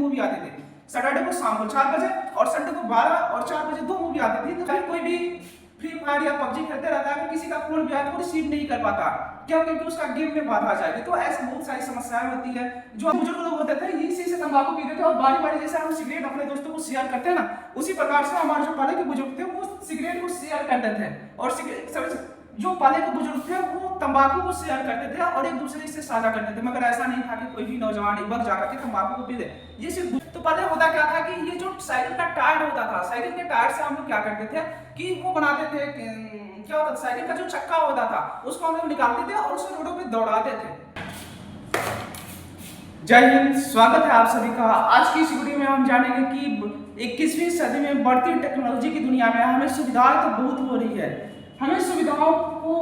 Movie आते थे। Saturday को शाम को 4 बजे और संडे को 12 और 4 बजे 2 मूवी आती थी। तो फिर कोई भी फ्री फायर या पबजी खेलते रहता है, किसी का फोन भी आया तो रिसीव नहीं कर पाता, क्यों? क्योंकि उसका गेम में बाधा आ जाएगी। तो ऐसी बहुत सारी समस्याएं होती है। जो बुजुर्ग लोग होते थे इसी से तंबाकू पीते थे और बारी बारी जैसे हम सिगरेट अपने दोस्तों को शेयर करते हैं ना, उसी प्रकार से हमारे जो पहले के बुजुर्ग थे वो सिगरेट को शेयर करते थे और जो पहले के बुजुर्ग थे वो तंबाकू को शेयर करते थे और एक दूसरे से साझा करते थे। मगर ऐसा नहीं था कि कोई भी नौजवान एक बार जाकर के तंबाकू को पी दे। ये सिर्फ तो पहले होता क्या था कि ये जो साइकिल का टायर होता था, साइकिल के टायर से हम लोग क्या करते थे कि वो बनाते थे, क्या होता था, साइकिल का जो चक्का होता था उसको हम लोग निकालते थे और उसे रोडों पे दौड़ाते थे। जय हिंद, स्वागत है आप सभी का। आज की इस वीडियो में हम जानेंगे कि 21वीं सदी में बढ़ती टेक्नोलॉजी की दुनिया में हमें सुविधाएं तो बहुत हो रही है, हमें सुविधाओं को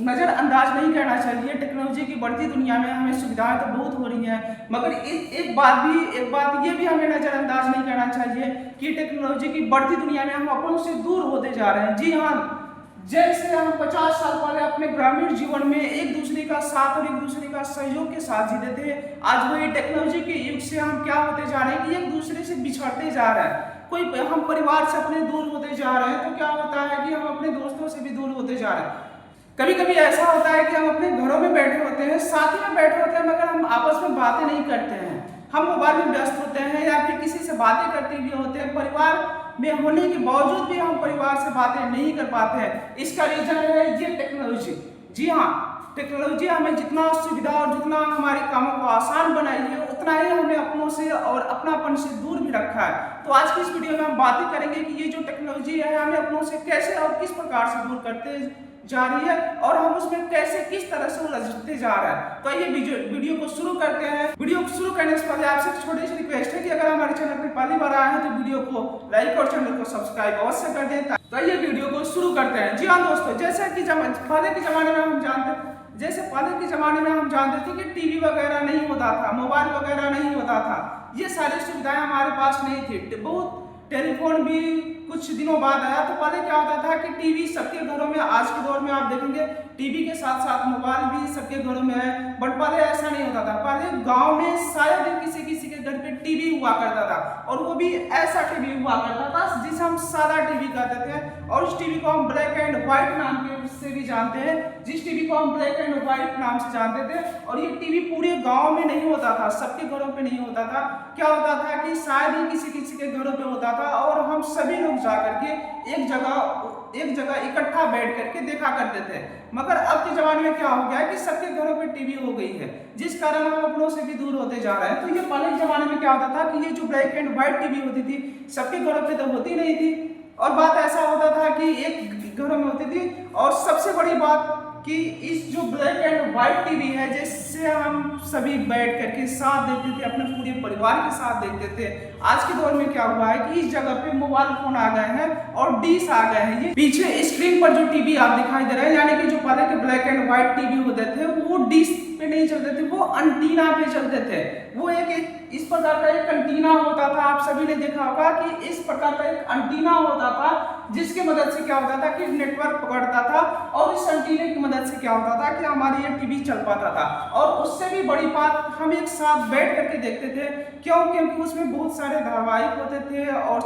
नजरअंदाज नहीं करना चाहिए। टेक्नोलॉजी की बढ़ती दुनिया में हमें सुविधाएं तो बहुत हो रही हैं, मगर एक बात ये भी हमें नजरअंदाज नहीं करना चाहिए कि टेक्नोलॉजी की बढ़ती दुनिया में हम अपनों से दूर होते जा रहे हैं। जी हाँ, जैसे हम 50 साल पहले अपने ग्रामीण जीवन में एक दूसरे का साथ और एक दूसरे का सहयोग के साथ जीते थे, आज वही टेक्नोलॉजी के युग से हम क्या होते जा रहे हैं कि एक दूसरे से बिछड़ते जा रहे हैं। हम परिवार से अपने दूर होते जा रहे हैं, तो क्या होता है कि हम अपने दोस्तों से भी दूर होते जा रहे हैं। कभी कभी ऐसा होता है कि हम अपने घरों में बैठे होते हैं, साथ ही में बैठे होते हैं, मगर हम आपस में बातें नहीं करते हैं। हम मोबाइल में व्यस्त होते हैं या फिर किसी से बातें करते हुए होते हैं। परिवार में होने के बावजूद भी हम परिवार से बातें नहीं कर पाते हैं। इसका रीजन है ये टेक्नोलॉजी। जी हाँ, टेक्नोलॉजी हमें जितना सुविधा और जितना हमारे कामों को आसान बनाई है, उतना ही हमें अपनों से और अपनापन से दूर भी रखा है। तो आज की इस वीडियो में हम बातें करेंगे कि ये जो टेक्नोलॉजी है हमें अपनों से कैसे और किस प्रकार से दूर करते जा रही है और हम उसमें कैसे किस तरह से उलझते जा रहे हैं। तो ये वीडियो को शुरू करते हैं। वीडियो को शुरू करने से पहले आपसे छोटी सी रिक्वेस्ट है कि अगर हमारे चैनल पर पहली बार आए हैं तो वीडियो को लाइक और चैनल को सब्सक्राइब अवश्य कर दें। तो ये वीडियो को शुरू करते हैं। जी हाँ दोस्तों, जैसे कि पहले के जमाने में हम जानते थे कि टीवी वगैरह नहीं होता था, मोबाइल वगैरह नहीं होता था, ये सारी सुविधाएं हमारे पास नहीं थी। बहुत टेलीफोन भी कुछ दिनों बाद आया। तो पहले क्या होता था कि टीवी सबके घरों में, आज के दौर में आप देखेंगे टीवी के साथ साथ मोबाइल भी सबके घरों में है, बट पहले ऐसा नहीं होता था। पहले गांव में शायद किसी के घर पे टीवी हुआ करता था और वो भी ऐसा टीवी हुआ करता था जिसे हम सादा टीवी कहते थे और उस टीवी को हम ब्लैक एंड व्हाइट नाम से भी जानते हैं, जिस टीवी को हम ब्लैक एंड व्हाइट नाम से जानते थे। और ये टीवी पूरे गांव में नहीं होता था, सबके घरों पे नहीं होता था। क्या होता था कि शायद ही किसी के घरों पे होता था और हम सभी लोग जाकर के एक जगह इकट्ठा बैठ करके देखा करते थे। मगर अब के जमाने में क्या हो गया है कि सबके घरों पे टीवी हो गई है, जिस कारण हम अपनों से भी दूर होते जा रहे हैं। तो ये पहले के जमाने में क्या होता था कि ये जो ब्लैक एंड व्हाइट टीवी होती थी सबके घरों पे तो होती नहीं थी, और बात ऐसा होता था कि एक घरों में होती थी। और सबसे बड़ी बात कि इस जो ब्लैक एंड व्हाइट टीवी है जिससे हम सभी बैठ करके साथ देखते थे, अपने पूरे परिवार के साथ देखते थे, आज के दौर में क्या हुआ है कि इस जगह पे मोबाइल फोन आ गए हैं और डिश आ गए हैं। ये पीछे स्क्रीन पर जो टीवी आप दिखाई दे रहे हैं, यानी कि जो पहले के ब्लैक एंड व्हाइट टीवी होते थे वो डिश पे नहीं चलते थे, वो एंटीना पे चलते थे। वो एक इस प्रकार का एक एंटीना होता था, आप सभी ने देखा होगा कि इस प्रकार का एक एंटीना होता था जिसकी मदद से क्या होता था कि नेटवर्क पकड़ता था और इस एंटीने की मदद से क्या होता था कि हमारी ये टीवी चल पाता था। और उससे भी बड़ी बात, हम एक साथ बैठ करके देखते थे, क्योंकि उसमें बहुत सारे धारावाहिक होते थे। और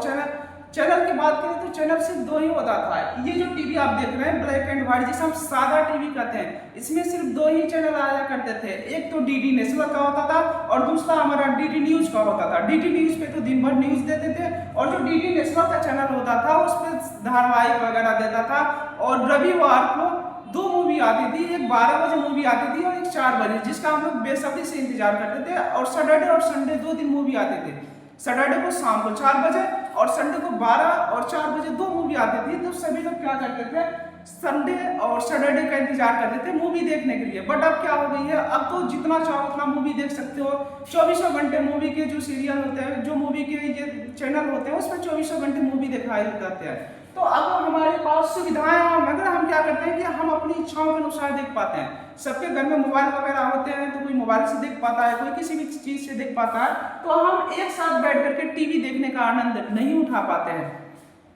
चैनल की बात करें तो चैनल सिर्फ 2 ही होता था। ये जो टीवी आप देख रहे हैं ब्लैक एंड व्हाइट, जिसे हम सादा टीवी कहते हैं, इसमें सिर्फ 2 ही चैनल आया करते थे। एक तो डीडी नेशनल का होता था और दूसरा हमारा डीडी न्यूज का होता था। डीडी न्यूज पे तो दिन भर न्यूज देते थे और जो डीडी नेशनल का चैनल होता था उस पर धारावाहिक वगैरह देता था। और रविवार को 2 मूवी आती थी, एक 12 बजे मूवी आती थी और एक 4 बजे, जिसका हम लोग बेसब्री से इंतजार करते थे। और सैटरडे और संडे 2 दिन मूवी आते थे। सैटरडे को शाम को 4 बजे और संडे को 12 और 4 बजे 2 मूवी आती थी। तो सभी लोग क्या करते थे, संडे और सैटरडे का इंतजार करते थे मूवी देखने के लिए। बट अब क्या हो गई है, अब तो जितना चाहो उतना मूवी देख सकते हो। 24 घंटे मूवी के जो सीरियल होते हैं, जो मूवी के ये चैनल होते हैं, उसमें 24 घंटे मूवी दिखाई जाते हैं। तो अब हमारे पास सुविधाएं हैं, मगर हम क्या करते हैं कि हम अपनी इच्छाओं के अनुसार देख पाते हैं। सबके घर में मोबाइल वगैरह होते हैं, तो कोई मोबाइल से देख पाता है, कोई किसी भी चीज से देख पाता है। तो हम एक साथ बैठ करके टीवी देखने का आनंद नहीं उठा पाते हैं।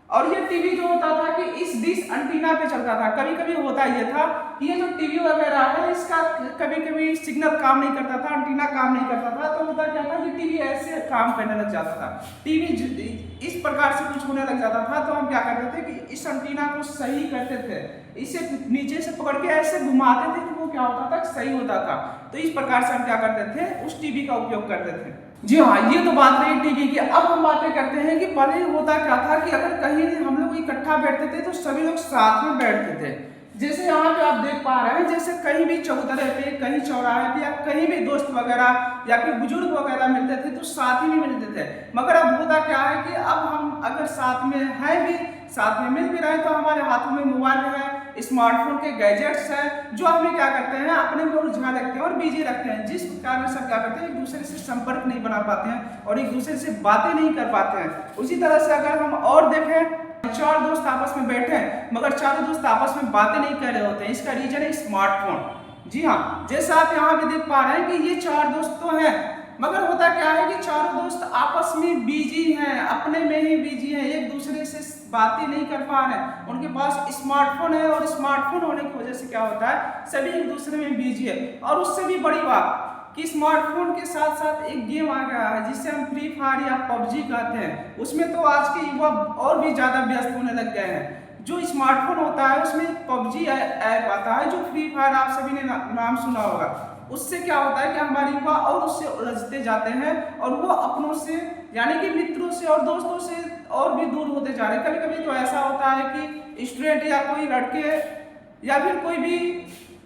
और ये टीवी जो होता था कि इस डिश एंटीना पे चलता था। कभी कभी होता ये था कि ये जो टीवी वगैरह है इसका कभी कभी सिग्नल काम नहीं करता था, एंटीना काम नहीं करता था। तो होता क्या था कि टीवी ऐसे काम करने लग जाता था। टीवी इस प्रकार से कुछ होने लग जाता था तो हम क्या करते थे कि इस एंटीना को सही करते थे, इसे नीचे से पकड़ के ऐसे घुमाते थे तो वो क्या होता था, सही होता था। तो इस प्रकार से हम क्या करते थे, उस टीवी का उपयोग करते थे। जी हाँ, ये तो बात रही टीवी की। अब हम बातें करते हैं कि पहले होता क्या था कि अगर कहीं हम लोग इकट्ठा बैठते थे तो सभी लोग साथ में बैठते थे। जैसे यहाँ पे आप देख पा रहे हैं, जैसे कहीं भी चौतरे पे, कहीं चौराहे पे या कहीं भी दोस्त वगैरह या फिर बुजुर्ग वगैरह मिलते थे तो साथ ही में मिलते थे। मगर अब होता क्या है कि अब हम अगर साथ में हैं भी, साथ में मिल भी रहे तो हमारे हाथों में मोबाइल है, स्मार्टफोन के गैजेट्स हैं, जो हमें क्या करते हैं, अपने में उलझा रखते हैं और बिजी रखते हैं, जिस कारण सब क्या करते हैं, एक दूसरे से संपर्क नहीं बना पाते हैं और एक दूसरे से बातें नहीं कर पाते हैं। उसी तरह से अगर हम और देखें, चार दोस्त आपस में बैठे हैं मगर चारों दोस्त आपस में बातें नहीं कर रहे होते हैं। इसका रीजन है स्मार्टफोन। जी हाँ, जैसा आप यहाँ पे देख पा रहे हैं कि ये चार दोस्त तो हैं, मगर होता क्या है कि चारों दोस्त आपस में बिजी हैं, अपने में ही बिजी हैं, एक दूसरे से बातें नहीं कर पा रहे हैं। उनके पास स्मार्टफोन है और स्मार्टफोन होने की वजह से क्या होता है, सभी एक दूसरे में बिजी है। और उससे भी बड़ी बात कि स्मार्टफोन के साथ साथ एक गेम आ गया है जिसे हम फ्री फायर या पबजी कहते हैं। उसमें तो आज के युवा और भी ज़्यादा व्यस्त होने लग गए हैं। जो स्मार्टफोन होता है उसमें एक पबजी ऐप आता है, जो फ्री फायर आप सभी ने नाम सुना होगा। उससे क्या होता है कि हमारे युवा और उससे उलझते जाते हैं और वो अपनों से यानी कि मित्रों से और दोस्तों से और भी दूर होते जा रहे हैं। कभी कभी तो ऐसा होता है कि स्टूडेंट या कोई लड़के या फिर कोई भी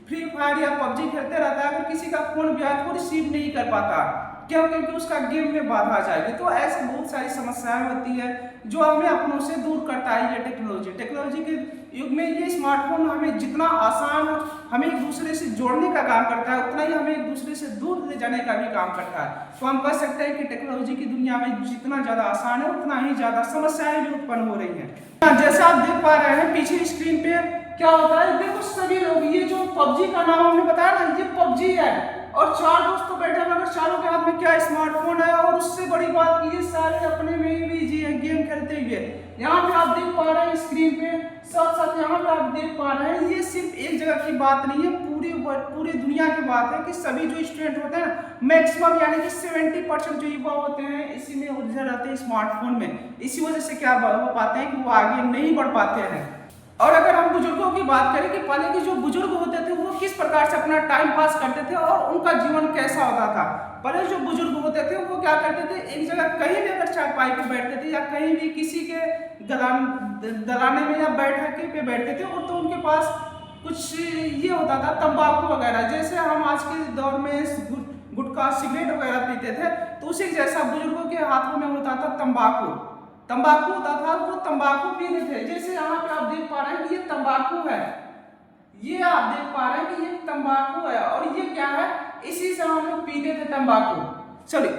फ्री फायर या पबजी खेलते रहता है, अगर किसी का फोन भी आए तो रिसीव नहीं कर पाता, क्यों? क्योंकि उसका गेम में बाधा आ जाएगी। तो ऐसे बहुत सारी समस्याएं होती है जो हमें अपनों से दूर करता है ये टेक्नोलॉजी के युग में ये स्मार्टफोन हमें जितना आसान हमें एक दूसरे से जोड़ने का काम करता है, उतना ही हमें एक दूसरे से दूर ले जाने का भी काम करता है। तो हम कह सकते हैं कि टेक्नोलॉजी की दुनिया में जितना ज़्यादा आसान है उतना ही ज़्यादा समस्याएं भी उत्पन्न हो रही हैं। जैसे आप देख पा रहे हैं पीछे स्क्रीन पे क्या होता है, देखो सभी लोग, ये जो पबजी का नाम हमने बताया ना, ये पबजी है और चार दोस्त तो बैठे मगर चारों के हाथ में क्या, स्मार्टफोन है। और उससे बड़ी बात की ये सारे अपने में ही बिजी है गेम खेलते हुए। यहाँ पे आप देख पा रहे हैं स्क्रीन पे, साथ साथ यहाँ पे आप देख पा रहे हैं, ये सिर्फ एक जगह की बात नहीं है, पूरी दुनिया की बात है कि सभी जो स्टूडेंट होते हैं मैक्सिमम यानी कि 70% जो युवा होते हैं इसी में उलझे रहते हैं स्मार्टफोन में। इसी वजह से क्या हो पाते हैं कि वो आगे नहीं बढ़ पाते हैं। और अगर हम बुजुर्गों की बात करें कि पहले के जो बुजुर्ग होते थे वो किस प्रकार से अपना टाइम पास करते थे और उनका जीवन कैसा होता था। पहले जो बुजुर्ग होते थे वो क्या करते थे, एक जगह कहीं भी अगर चारपाई पे बैठते थे या कहीं भी किसी के दलाने में या बैठक पे बैठते थे और तो उनके पास कुछ ये होता था तंबाकू वगैरह, जैसे हम आज के दौर में गुटखा सिगरेट वगैरह पीते थे, तो उसी जैसा बुजुर्गों के हाथों में होता था तंबाकू होता था, वो तंबाकू पीते थे। जैसे यहाँ पे आप देख पा रहे हैं कि ये तंबाकू है, ये आप देख पा रहे हैं कि ये तंबाकू है और ये क्या है, इसी से हम लोग पीते थे तंबाकू। चलिए,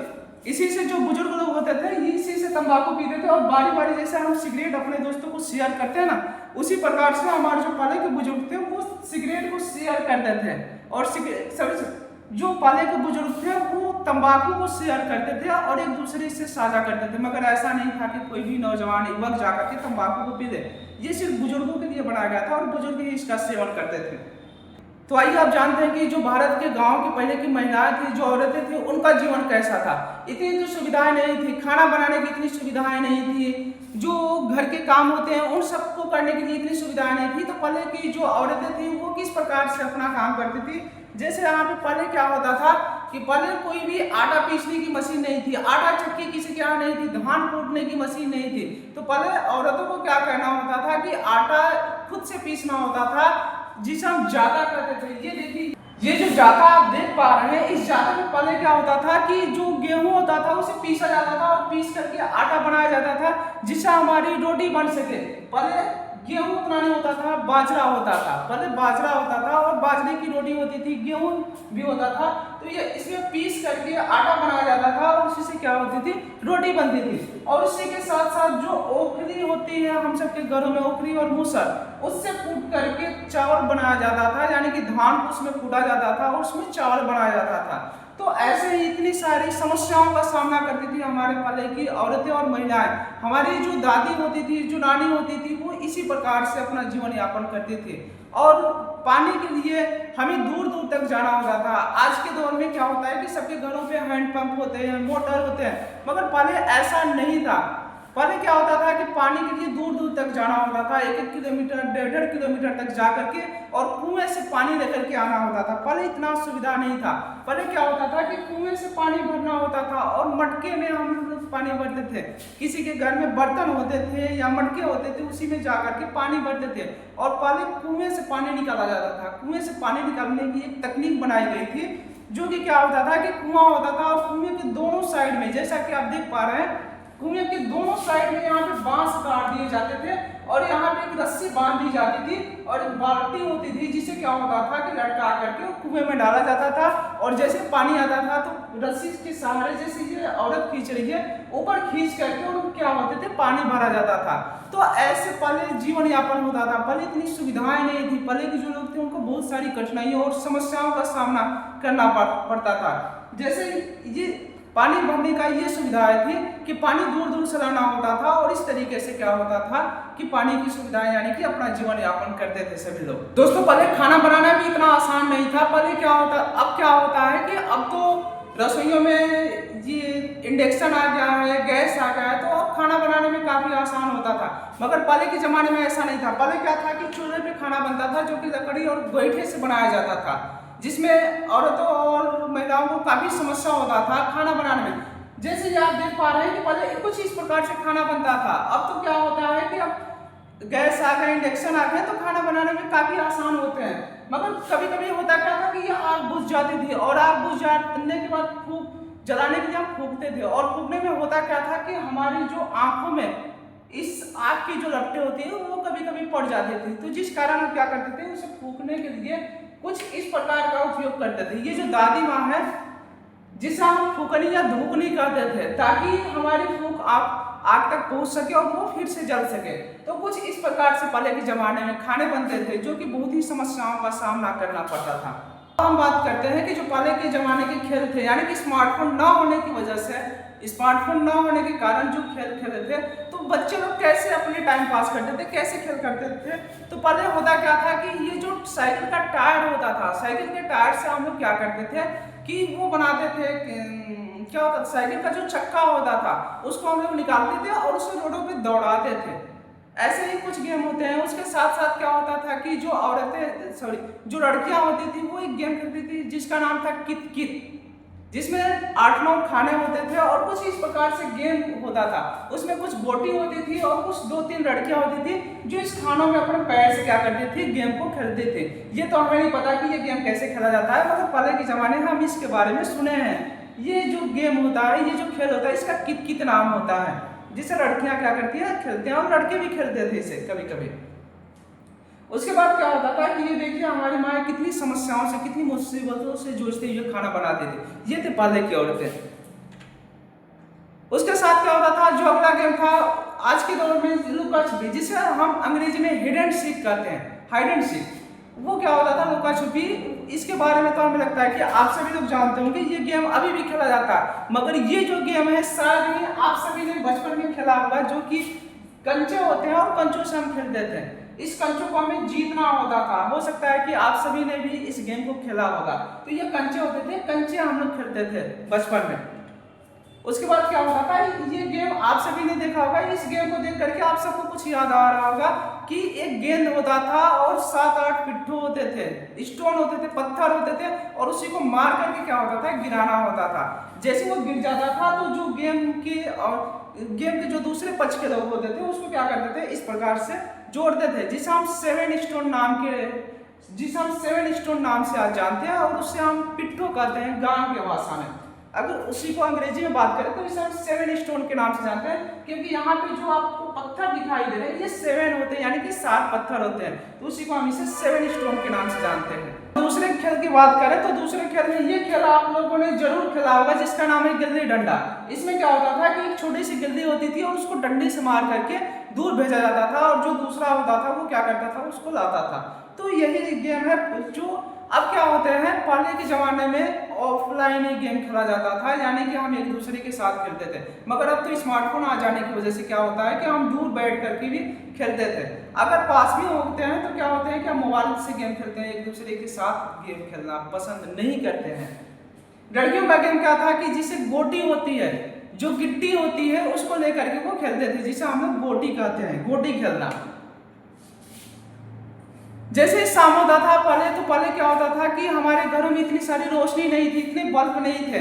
इसी से जो बुजुर्ग लोग होते थे इसी से तंबाकू पीते थे और बारी बारी जैसे हम सिगरेट अपने दोस्तों को शेयर करते हैं ना, उसी प्रकार से हमारे जो पहले के बुजुर्ग थे वो सिगरेट को शेयर करते थे। और जो पहले के बुजुर्ग थे वो तंबाकू को शेयर करते थे और एक दूसरे से साझा करते थे। मगर ऐसा नहीं था कि कोई भी नौजवान युवक जाकर के तंबाकू को पी ले, ये सिर्फ बुजुर्गों के लिए बनाया गया था और बुजुर्ग ही इसका सेवन करते थे। तो आइए आप जानते हैं कि जो भारत के गांव की पहले की महिलाएं थी, जो औरतें थी, उनका जीवन कैसा था। इतनी तो सुविधाएं नहीं थी, खाना बनाने की इतनी सुविधाएं नहीं थी, जो घर के काम होते हैं उन सबको करने के लिए इतनी सुविधाएं नहीं थी। तो पहले की जो औरतें थी वो किस प्रकार से अपना काम करती थी। जैसे यहाँ पे पहले क्या होता था कि पहले कोई भी आटा पीसने की मशीन नहीं थी, आटा चक्की किसी के यहाँ नहीं थी, धान कूटने की मशीन नहीं थी। तो पहले औरतों को क्या करना होता था कि आटा खुद से पीसना होता था, जिसे हम जाता कहते थे। ये देखिए, ये जो जाता आप देख पा रहे हैं, इस जाते में पहले क्या होता था कि जो गेहूं होता था उसे पीसा जाता था और पीस करके आटा बनाया जाता था जिससे हमारी रोटी बन सके। पहले गेहूं उतना नहीं होता था, बाजरा होता था। पहले बाजरा होता था और बाजरे की रोटी होती थी, गेहूं भी होता था। तो ये इसमें पीस करके आटा बनाया जाता था और उसी से क्या होती थी, रोटी बनती थी। और उसी के साथ साथ जो ओखली होती है हम सबके घरों में, ओखली और मूसल, उससे कूट करके चावल बनाया जाता था, यानी कि धान को उसमें कूटा जाता था और उसमें चावल बनाया जाता था। तो ऐसे ही इतनी सारी समस्याओं का सामना करती थी हमारे पहले की औरतें और महिलाएं। हमारी जो दादी होती थी, जो नानी होती थी, वो इसी प्रकार से अपना जीवन यापन करती थी। और पानी के लिए हमें दूर दूर तक जाना होता था। आज के दौर में क्या होता है कि सबके घरों पे हैंडपंप होते हैं, मोटर होते हैं, मगर पहले ऐसा नहीं था। पहले क्या होता था कि पानी के लिए दूर दूर तक जाना होता था, 1-1 किलोमीटर, 1.5 किलोमीटर तक जा करके और कुएं से पानी लेकर के आना होता था। पहले इतना सुविधा नहीं था। पहले क्या होता था कि कुएं से पानी भरना होता था और मटके में हम लोग पानी भरते थे। किसी के घर में बर्तन होते थे या मटके होते थे, उसी में जा करके पानी भरते थे। और पहले कुएं से पानी निकाला जाता था। कुएं से पानी निकालने की एक तकनीक बनाई गई थी, जो कि क्या होता था कि कुआं होता था और कुएं के दोनों साइड में, जैसा कि आप देख पा रहे हैं, कुएं के दोनों साइड में यहाँ पे बांस गाड़ दिए जाते थे और यहाँ पे एक रस्सी बांध दी जाती थी और एक बाल्टी होती थी, जिसे क्या होता था कि लटका करके कुएं में डाला जाता था। और जैसे पानी आता था तो रस्सी के सहारे, जैसे ये औरत खींच रही है, ऊपर खींच करके और क्या होते थे, पानी भरा जाता था। तो ऐसे पहले जीवन यापन होता था। पहले इतनी सुविधाएं नहीं थी। पहले के जो लोग थे उनको बहुत सारी कठिनाइयों और समस्याओं का सामना करना पड़ता था। जैसे ये पानी भरने का ये सुविधाएं थी कि पानी दूर दूर से लाना होता था और इस तरीके से क्या होता था कि पानी की सुविधाएं, यानी कि अपना जीवन यापन करते थे सभी लोग। दोस्तों, पहले खाना बनाना भी इतना आसान नहीं था। पहले क्या होता, अब क्या होता है कि अब तो रसोइयों में ये इंडक्शन आ गया है, गैस आ गया है, तो अब खाना बनाने में काफी आसान होता था। मगर पहले के जमाने में ऐसा नहीं था। पहले क्या था कि चूल्हे पे खाना बनता था, जो कि लकड़ी और गोईठे से बनाया जाता था, जिसमें औरतों और महिलाओं को काफी समस्या होता था खाना बनाने में। जैसे कि आप देख पा रहे हैं कि पहले कुछ इस प्रकार से खाना बनता था। अब तो क्या होता है कि अब गैस आ गए, इंडक्शन आ गए, तो खाना बनाने में काफी आसान होते हैं। मगर कभी कभी होता क्या था कि यह आग बुझ जाती थी और आग बुझ जाने के बाद फूंक जलाने के लिए हम फूंकते थे और फूंकने में होता क्या था कि हमारी जो आंखों में इस आग की जो लपटें होती है वो कभी कभी पड़ जाती थी। तो जिस कारण हम क्या करते थे, उसे फूंकने के लिए कुछ इस प्रकार का उपयोग करते थे। ये जो दादी माँ है, जिसे हम फूकनी या धूकनी कहते थे, ताकि हमारी फूंक आग तक पहुंच सके और वो फिर से जल सके। तो कुछ इस प्रकार से पहले के जमाने में खाने बनते थे, जो कि बहुत ही समस्याओं का सामना करना पड़ता था। हम बात करते हैं कि जो पहले के जमाने के खेल थे, यानी कि स्मार्टफोन न होने की वजह से, स्मार्टफोन न होने के कारण जो खेल खेलते थे, तो बच्चे लोग कैसे अपने टाइम पास करते थे, कैसे खेल करते थे। तो पहले होता क्या था कि ये जो साइकिल का टायर होता था, साइकिल के टायर से हम लोग क्या करते थे कि वो बनाते थे, क्या होता था, साइकिल का जो चक्का होता था उसको हम लोग निकालते थे और उसे रोडों पे दौड़ाते थे। ऐसे ही कुछ गेम होते हैं। उसके साथ साथ क्या होता था कि जो लड़कियां होती थी वो एक गेम खेलती थी जिसका नाम था कित कित, जिसमें 8-9 खाने होते थे और कुछ इस प्रकार से गेम होता था। उसमें कुछ गोटी होती थी और कुछ 2-3 लड़कियां होती थी जो इस खानों में अपने पैर से क्या करती थी, गेम को खेलते थे। ये तो हमें नहीं पता कि ये गेम कैसे खेला जाता है, मगर पहले के जमाने में हम इसके बारे में सुने हैं। ये जो गेम होता है, ये जो खेल होता है, इसका कित कित नाम होता है, जिसे लड़कियां क्या करती है, खेलते हैं और लड़के भी खेलते थे इसे कभी कभी। उसके बाद क्या होता था कि ये देखिए हमारी माँ कितनी समस्याओं से, कितनी मुसीबतों से जूझते हुए खाना बनाते थे। ये थे पहले की औरतें। उसके साथ क्या होता था, जो अगला गेम था आज के दौर में, लुका छुपी, जिसे हम अंग्रेजी में हिड एंड सीक कहते हैं, हाइड एंड सीक। वो क्या होता था, लुका छुपी। इसके बारे में तो हमें लगता है कि आप सभी लोग जानते होंगे, ये गेम अभी भी खेला जाता है। मगर ये जो गेम है शायद ही आप सभी ने बचपन में खेला होगा, जो कि कंचे होते हैं और कंचों से हम खेलते थे। इस कंचों को हमें जीतना होता था। हो सकता है कि आप सभी ने भी इस गेम को खेला होगा। तो ये कंचे होते थे, कंचे हम लोग खेलते थे बचपन में। उसके बाद क्या होता था, ये गेम आप सभी ने देखा होगा। इस गेम को देख करके आप सबको कुछ याद आ रहा होगा कि एक गेंद होता था और 7-8 पिट्ठू होते थे, स्टोन होते थे, पत्थर होते थे, और उसी को मार करके क्या होता था, गिराना होता था। जैसे वो गिर जाता था तो जो गेम के जो दूसरे पक्ष के लोग होते थे उसको क्या करते थे, इस प्रकार से जोड़ते थे, जिसे हम 7 स्टोन नाम से आज जानते हैं, और उससे हम पिट्ठू कहते हैं गांव के भाषा में। अगर उसी को अंग्रेजी में बात करें तो इसे हम 7 स्टोन के नाम से जानते हैं, क्योंकि यहाँ पे जो आपको पत्थर दिखाई दे रहे हैं ये 7 होते हैं, यानी कि 7 पत्थर होते हैं, तो उसी को हम इसे 7 स्टोन के नाम से जानते हैं। दूसरे खेल की बात करें तो दूसरे खेल में ये खेल आप लोगों ने जरूर खेला होगा, जिसका नाम है गिल्ली डंडा। इसमें क्या होता था कि एक छोटी सी गिल्ली होती थी और उसको डंडे से मार करके दूर भेजा जाता था, और जो दूसरा होता था वो क्या करता था, उसको लाता था। तो यही गेम है जो अब क्या होते हैं, पहले के जमाने में ऑफलाइन ही गेम खेला जाता था, यानी कि हम एक दूसरे के साथ खेलते थे। मगर अब तो स्मार्टफोन आ जाने की वजह से क्या होता है कि हम दूर बैठ करके भी खेलते थे। अगर पास भी होते हैं तो क्या होते हैं कि हम मोबाइल से गेम खेलते हैं, एक दूसरे के साथ गेम खेलना पसंद नहीं करते हैं। लड़कियों का गेम क्या था कि जिसे गोटी होती है, जो गिट्टी होती है, उसको लेकर के वो खेलते थे, जिसे हम लोग गोटी कहते हैं, गोटी खेलना। जैसे शाम होता था पहले क्या होता था कि हमारे घरों में इतनी सारी रोशनी नहीं थी, इतने बल्ब नहीं थे,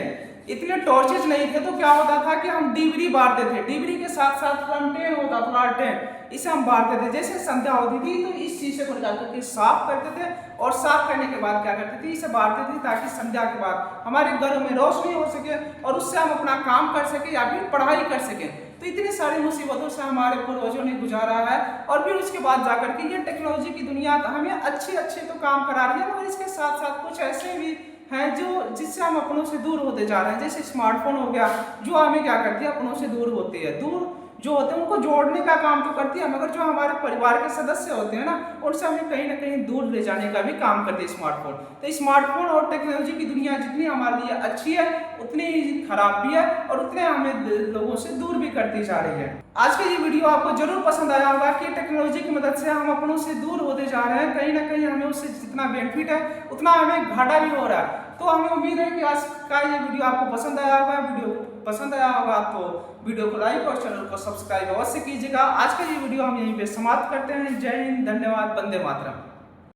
इतने टॉर्चेज नहीं थे, तो क्या होता था कि हम डिबरी बारते थे। डिबरी के साथ साथ लंटेन होता था, लालटेन, इसे हम बारते थे। जैसे संध्या होती थी तो इस शीशे को निकाल करके साफ करते थे, और साफ करने के बाद क्या करते थे, इसे बारते थे ताकि संध्या के बाद हमारे घरों में रोशनी हो सके और उससे हम अपना काम कर सके या फिर पढ़ाई कर सके। तो इतनी सारी मुसीबतों से हमारे पूर्वजों ने गुजारा है, और फिर उसके बाद जाकर के ये टेक्नोलॉजी की दुनिया हमें अच्छे तो काम करा रही है, मगर इसके साथ साथ कुछ ऐसे भी हैं जो जिससे हम अपनों से दूर होते जा रहे हैं। जैसे स्मार्टफोन हो गया, जो हमें क्या करती है, अपनों से दूर होती है। दूर जो होते हैं उनको जोड़ने का काम तो करती है, मगर जो हमारे परिवार के सदस्य होते हैं ना, उनसे हमें कहीं ना कहीं दूर ले जाने का भी काम करती है स्मार्टफोन। तो स्मार्टफोन और टेक्नोलॉजी की दुनिया जितनी हमारे लिए अच्छी है, उतनी खराब भी है, और उतने हमें लोगों से दूर भी करती जा रही है। आज का ये वीडियो आपको जरूर पसंद आया होगा कि टेक्नोलॉजी की मदद से हम अपनों से दूर होते जा रहे हैं, कहीं ना कहीं हमें उससे जितना बेनिफिट है उतना हमें घाटा भी हो रहा है। तो हमें उम्मीद है कि आज का ये वीडियो आपको पसंद आया होगा। वीडियो पसंद आया होगा तो वीडियो को लाइक और चैनल को सब्सक्राइब अवश्य कीजिएगा। आज का ये वीडियो हम यहीं पे समाप्त करते हैं। जय हिंद, धन्यवाद, वंदे मातरम।